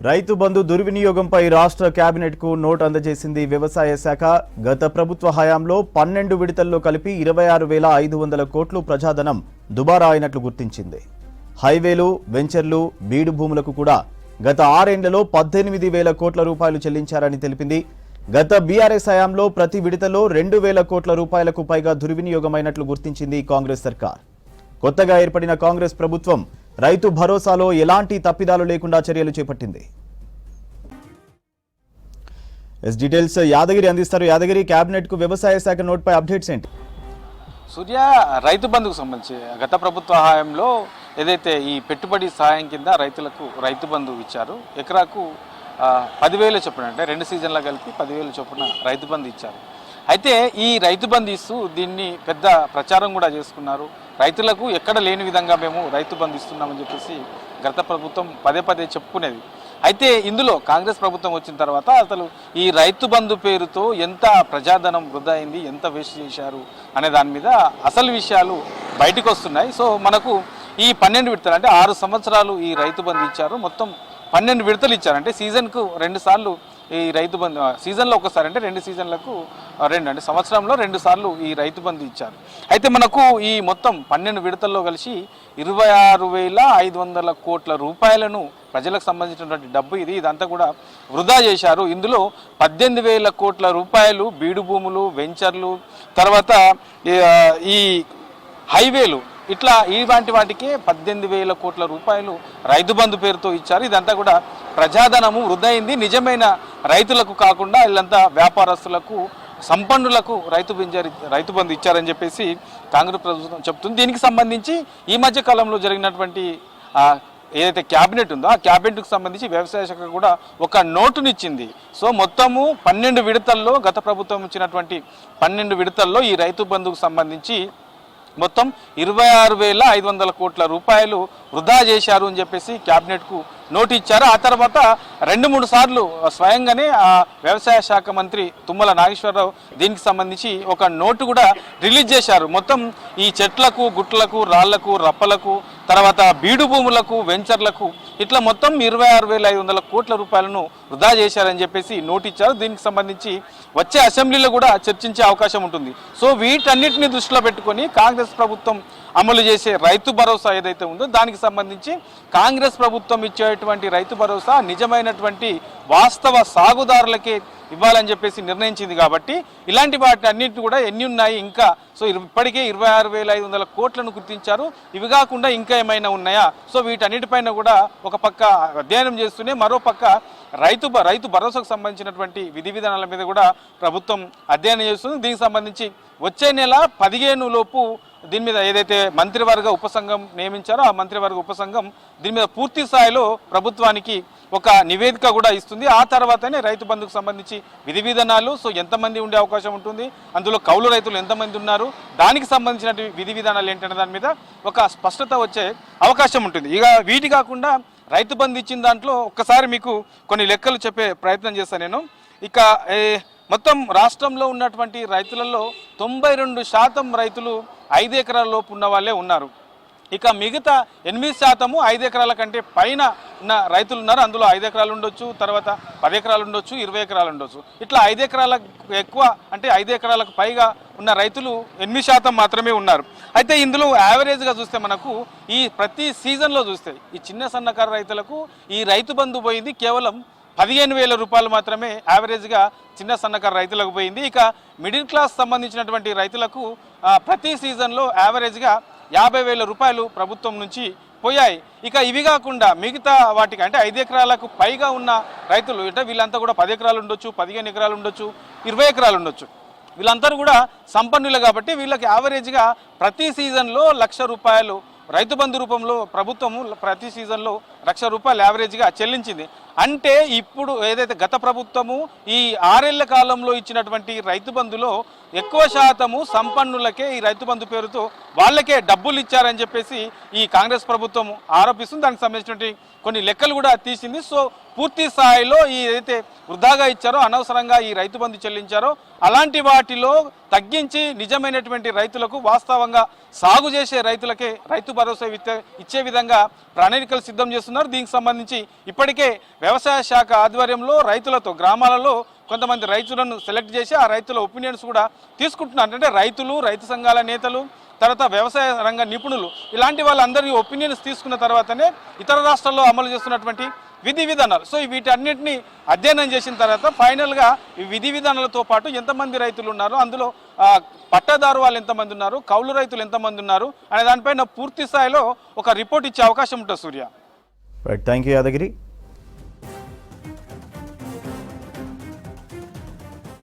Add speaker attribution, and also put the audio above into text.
Speaker 1: రైతు బంధు దుర్వినియోగంపై రాష్ట్ర కేబినెట్ కు నోట్ అందజేసింది వ్యవసాయ శాఖ. గత ప్రభుత్వ హయాంలో 12 విడతల్లో కలిపి 26,500 కోట్లు ప్రజాధనం దుబారా అయినట్లు గుర్తించింది. హైవేలు, వెంచర్లు, బీడు భూములకు కూడా గత 6 ఏళ్లలో 18,000 కోట్ల రూపాయలు చెల్లించారని తెలిపింది. గత బీఆర్ఎస్ హయాంలో ప్రతి విడతలో 2,000 కోట్ల రూపాయలకు పైగా దుర్వినియోగమైనట్లు గుర్తించింది కాంగ్రెస్ సర్కార్. కొత్తగా ఏర్పడిన కాంగ్రెస్ ప్రభుత్వం రైతు భరోసాలో ఎలాంటి తప్పిదాలు లేకుండా చర్యలు చేపట్టింది. డీటెయిల్స్ యాదగిరి అందిస్తారు. యాదగిరి, కేబినెట్ కు వ్యవసాయ శాఖ నోట్ పై అప్డేట్స్ ఏంటి?
Speaker 2: సూర్య, రైతు బంధుకు సంబంధించి గత ప్రభుత్వ హయాంలో ఏదైతే ఈ పెట్టుబడి సహాయం కింద రైతులకు రైతు బంధు ఇచ్చారు. ఎకరాకు 10,000 చొప్పున, అంటే 2 సీజన్ల కలిపి 10,000 చొప్పున రైతు బంధు ఇచ్చారు. అయితే ఈ రైతు బంధు ఇస్తూ దీన్ని పెద్ద ప్రచారం కూడా చేసుకున్నారు. రైతులకు ఎక్కడ లేని విధంగా మేము రైతు బంధు ఇస్తున్నామని చెప్పేసి గత ప్రభుత్వం పదే చెప్పుకునేది. అయితే ఇందులో కాంగ్రెస్ ప్రభుత్వం వచ్చిన తర్వాత అసలు ఈ రైతు బంధు పేరుతో ఎంత ప్రజాధనం వృధా అయింది, ఎంత వేస్ట్ చేశారు అనే దాని మీద అసలు విషయాలు బయటకు వస్తున్నాయి. సో మనకు ఈ 12 విడతలు, అంటే 6 సంవత్సరాలు ఈ రైతు బంధు ఇచ్చారు. మొత్తం 12 విడతలు ఇచ్చారు. అంటే సీజన్కు 2 సార్లు ఈ రైతు బంధు, సీజన్లో ఒకసారి, అంటే 2 సీజన్లకు 2, అంటే సంవత్సరంలో 2 సార్లు ఈ రైతు బంధు ఇచ్చారు. అయితే మనకు ఈ మొత్తం 12 విడతల్లో కలిసి 26,500 కోట్ల రూపాయలను ప్రజలకు సంబంధించినటువంటి డబ్బు ఇదంతా కూడా వృధా చేశారు. ఇందులో 18,000 కోట్ల రూపాయలు బీడు భూములు, వెంచర్లు, తర్వాత ఈ హైవేలు, ఇట్లా ఇలాంటి వాటికే 18,000 కోట్ల రూపాయలు రైతు బంధు పేరుతో ఇచ్చారు. ఇదంతా కూడా ప్రజాధనము వృధా అయింది. నిజమైన రైతులకు కాకుండా వీళ్ళంతా వ్యాపారస్తులకు, సంపన్నులకు రైతు బంధు ఇచ్చారని చెప్పేసి కాంగ్రెస్ ప్రభుత్వం చెప్తుంది. దీనికి సంబంధించి ఈ మధ్య కాలంలో జరిగినటువంటి ఏదైతే క్యాబినెట్ ఉందో ఆ క్యాబినెట్కు సంబంధించి వ్యవసాయ శాఖ కూడా ఒక నోటునిచ్చింది. సో మొత్తము 12 విడతల్లో, గత ప్రభుత్వం ఇచ్చినటువంటి 12 విడతల్లో ఈ రైతు బంధుకు సంబంధించి మొత్తం 26,500 కోట్ల రూపాయలు వృధా చేశారు అని చెప్పేసి క్యాబినెట్కు నోటు ఇచ్చారు. ఆ తర్వాత 2-3 సార్లు స్వయంగానే ఆ వ్యవసాయ శాఖ మంత్రి తుమ్మల నాగేశ్వరరావు దీనికి సంబంధించి ఒక నోటు కూడా రిలీజ్ చేశారు. మొత్తం ఈ చెట్లకు, గుట్లకు, రాళ్లకు, రప్పలకు, తర్వాత బీడు భూములకు, వెంచర్లకు, ఇట్లా మొత్తం 26,500 కోట్ల రూపాయలను వృధా చేశారని చెప్పేసి నోటు ఇచ్చారు. దీనికి సంబంధించి వచ్చే అసెంబ్లీలో కూడా చర్చించే అవకాశం ఉంటుంది. సో వీటన్నిటిని దృష్టిలో పెట్టుకొని కాంగ్రెస్ ప్రభుత్వం అమలు చేసే రైతు భరోసా ఏదైతే ఉందో దానికి సంబంధించి కాంగ్రెస్ ప్రభుత్వం ఇచ్చేటువంటి రైతు భరోసా నిజమైనటువంటి వాస్తవ సాగుదారులకే ఇవ్వాలని చెప్పేసి నిర్ణయించింది. కాబట్టి ఇలాంటి వాటి అన్నింటినీ కూడా ఎన్ని ఉన్నాయి ఇంకా, సో ఇప్పటికే 26,500 కోట్లను గుర్తించారు. ఇవి కాకుండా ఇంకా ఏమైనా ఉన్నాయా? సో వీటన్నిటిపైన కూడా ఒక పక్క అధ్యయనం చేస్తూనే మరో పక్క రైతు భరోసాకు సంబంధించినటువంటి విధి విధానాల మీద కూడా ప్రభుత్వం అధ్యయనం చేస్తుంది. దీనికి సంబంధించి వచ్చే నెల 15 లోపు దీని మీద ఏదైతే మంత్రివర్గ ఉపసంఘం నియమించారో ఆ మంత్రివర్గ ఉపసంఘం దీని మీద పూర్తి స్థాయిలో ప్రభుత్వానికి ఒక నివేదిక కూడా ఇస్తుంది. ఆ తర్వాతనే రైతు బంధుకు సంబంధించి విధి విధానాలు, సో ఎంతమంది ఉండే అవకాశం ఉంటుంది, అందులో కౌలు రైతులు ఎంతమంది ఉన్నారు, దానికి సంబంధించిన విధి విధానాలు ఏంటనే దాని మీద ఒక స్పష్టత వచ్చే అవకాశం ఉంటుంది. ఇక వీటి కాకుండా రైతు బంధు ఇచ్చిన దాంట్లో ఒక్కసారి మీకు కొన్ని లెక్కలు చెప్పే ప్రయత్నం చేస్తాను నేను. ఇక మొత్తం రాష్ట్రంలో ఉన్నటువంటి రైతులలో 92% రైతులు 5 ఎకరాల లోపు ఉన్న వాళ్ళే ఉన్నారు. ఇక మిగతా 8% 5 ఎకరాల కంటే పైన ఉన్న రైతులు ఉన్నారు. అందులో 5 ఎకరాలు ఉండొచ్చు, తర్వాత 10 ఎకరాలు ఉండొచ్చు, 20 ఎకరాలు ఉండొచ్చు. ఇట్లా 5 ఎకరాలకు ఎక్కువ, అంటే 5 ఎకరాలకు పైగా ఉన్న రైతులు 8% మాత్రమే ఉన్నారు. అయితే ఇందులో యావరేజ్గా చూస్తే మనకు ఈ ప్రతి సీజన్లో చూస్తే ఈ చిన్న సన్నకారు రైతులకు ఈ రైతు బంధు పోయింది కేవలం 15,000 రూపాయలు మాత్రమే యావరేజ్గా చిన్న సన్నకారు రైతులకు పోయింది. ఇక మిడిల్ క్లాస్ సంబంధించినటువంటి రైతులకు ప్రతి సీజన్లో యావరేజ్గా 50,000 రూపాయలు ప్రభుత్వం నుంచి పోయాయి. ఇక ఇవి కాకుండా మిగతా వాటికి, అంటే 5 ఎకరాలకు పైగా ఉన్న రైతులు, అంటే వీళ్ళంతా కూడా 10 ఎకరాలు ఉండొచ్చు, 15 ఎకరాలు ఉండొచ్చు, 20 ఎకరాలు ఉండొచ్చు. వీళ్ళందరూ కూడా సంపన్నులే కాబట్టి వీళ్ళకి యావరేజ్గా ప్రతి సీజన్లో 1,00,000 రూపాయలు రైతు బంధు రూపంలో ప్రభుత్వము ప్రతి సీజన్లో 1,00,000 రూపాయలు యావరేజ్గా చెల్లించింది. అంటే ఇప్పుడు ఏదైతే గత ప్రభుత్వము ఈ 6 ఏళ్ల కాలంలో ఇచ్చినటువంటి రైతు బంధులో ఎక్కువ శాతము సంపన్నులకే ఈ రైతు బంధు పేరుతో వాళ్ళకే డబ్బులు ఇచ్చారని చెప్పేసి ఈ కాంగ్రెస్ ప్రభుత్వం ఆరోపిస్తుంది. దానికి సంబంధించినటువంటి కొన్ని లెక్కలు కూడా తీసింది. సో పూర్తి స్థాయిలో ఈ ఏదైతే వృధాగా ఇచ్చారో, అనవసరంగా ఈ రైతు బంధు చెల్లించారో అలాంటి వాటిలో తగ్గించి నిజమైనటువంటి రైతులకు, వాస్తవంగా సాగు చేసే రైతులకే రైతు భరోసా ఇచ్చే విధంగా ప్రణాళికలు సిద్ధం చేస్తుంది. చేస్తున్నారు. దీనికి సంబంధించి ఇప్పటికే వ్యవసాయ శాఖ ఆధ్వర్యంలో రైతులతో గ్రామాలలో కొంతమంది రైతులను సెలెక్ట్ చేసి ఆ రైతుల ఒపీనియన్స్ కూడా తీసుకుంటున్నారు. అంటే రైతులు, రైతు సంఘాల నేతలు, తర్వాత వ్యవసాయ రంగ నిపుణులు ఇలాంటి వాళ్ళందరి ఒపీనియన్స్ తీసుకున్న తర్వాతనే ఇతర రాష్ట్రాల్లో అమలు చేస్తున్నటువంటి విధి విధానాలు. సో వీటన్నిటిని అధ్యయనం చేసిన తర్వాత ఫైనల్గా ఈ విధి విధానాలతో పాటు ఎంతమంది రైతులు ఉన్నారు, అందులో పట్టాదారు వాళ్ళు ఎంతమంది ఉన్నారు, కౌలు రైతులు ఎంతమంది ఉన్నారు అనే దానిపైన పూర్తి స్థాయిలో ఒక రిపోర్ట్ ఇచ్చే అవకాశం ఉంటుంది. సూర్య,
Speaker 1: థ్యాంక్ యూ యాదగిరి.